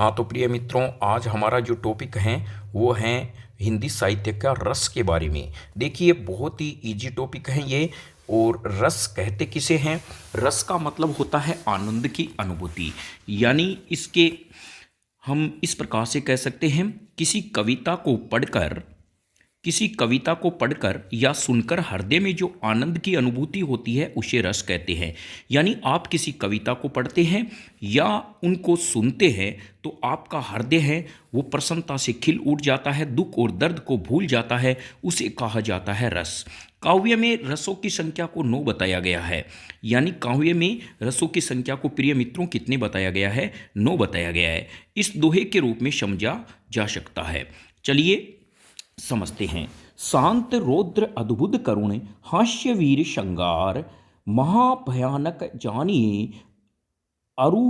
हाँ तो प्रिय मित्रों, आज हमारा जो टॉपिक है वो है हिंदी साहित्य का रस के बारे में। देखिए, बहुत ही इजी टॉपिक है ये। और रस कहते किसे हैं? रस का मतलब होता है आनंद की अनुभूति। यानी इसके हम इस प्रकार से कह सकते हैं, किसी कविता को पढ़कर या सुनकर हृदय में जो आनंद की अनुभूति होती है उसे रस कहते हैं। यानी आप किसी कविता को पढ़ते हैं या उनको सुनते हैं तो आपका हृदय है वो प्रसन्नता से खिल उठ जाता है, दुख और दर्द को भूल जाता है, उसे कहा जाता है रस। काव्य में रसों की संख्या को 9 बताया गया है। यानी काव्य में रसों की संख्या को प्रिय मित्रों कितने बताया गया है? 9 बताया गया है। इस दोहे के रूप में समझा जा सकता है। चलिए समझते हैं। शांत रौद्र अद्भुत करुण हास्य वीर श्रृंगार महाभयानक जानिए अरु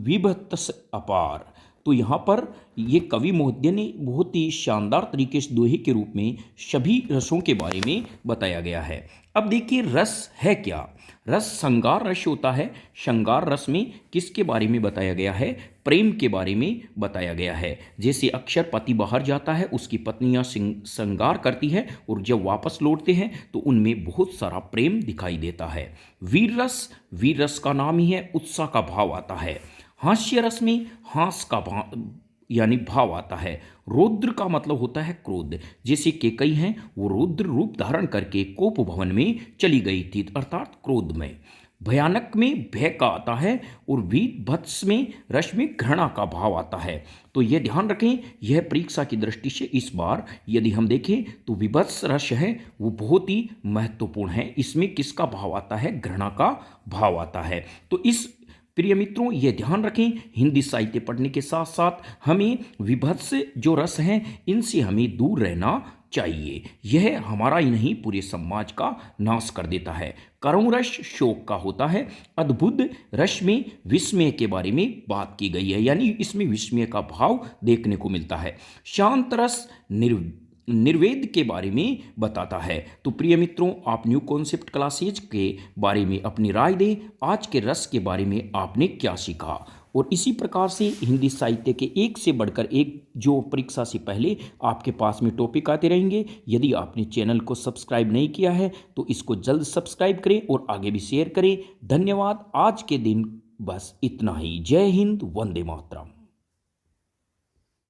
विभत्स अपार। तो यहाँ पर ये कवि महोदय ने बहुत ही शानदार तरीके से दोहे के रूप में सभी रसों के बारे में बताया गया है। अब देखिए, रस है क्या? रस श्रृंगार रस होता है। श्रृंगार रस में किसके बारे में बताया गया है? प्रेम के बारे में बताया गया है। जैसे अक्सर पति बाहर जाता है, उसकी पत्नियां श्रृंगार करती है और जब वापस लौटते हैं तो उनमें बहुत सारा प्रेम दिखाई देता है। वीर रस का नाम ही है, उत्साह का भाव आता है। हास्य रस में हास का भाव यानी भाव आता है। रौद्र का मतलब होता है क्रोध। जैसे केकई हैं, वो रौद्र रूप धारण करके कोप भवन में चली गई थी, अर्थात क्रोध में। भयानक में भय का आता है और वीभत्स में रस में घृणा का भाव आता है। तो यह ध्यान रखें, यह परीक्षा की दृष्टि से इस बार यदि हम देखें तो विभत्स रस है वो बहुत ही महत्वपूर्ण है। इसमें किसका भाव आता है? घृणा का भाव आता है। तो इस प्रिय मित्रों, ये ध्यान रखें, हिंदी साहित्य पढ़ने के साथ साथ हमें विभत्स जो रस हैं इनसे हमें दूर रहना चाहिए। यह हमारा ही नहीं पूरे समाज का नाश कर देता है। करुण रस शोक का होता है। अद्भुत रस में विस्मय के बारे में बात की गई है, यानी इसमें विस्मय का भाव देखने को मिलता है। शांत रस निर्वेद के बारे में बताता है। तो प्रिय मित्रों, आप न्यू कॉन्सेप्ट क्लासेज के बारे में अपनी राय दें। आज के रस के बारे में आपने क्या सीखा? और इसी प्रकार से हिंदी साहित्य के एक से बढ़कर एक जो परीक्षा से पहले आपके पास में टॉपिक आते रहेंगे। यदि आपने चैनल को सब्सक्राइब नहीं किया है तो इसको जल्द सब्सक्राइब करें और आगे भी शेयर करें। धन्यवाद। आज के दिन बस इतना ही। जय हिंद, वंदे मातरम।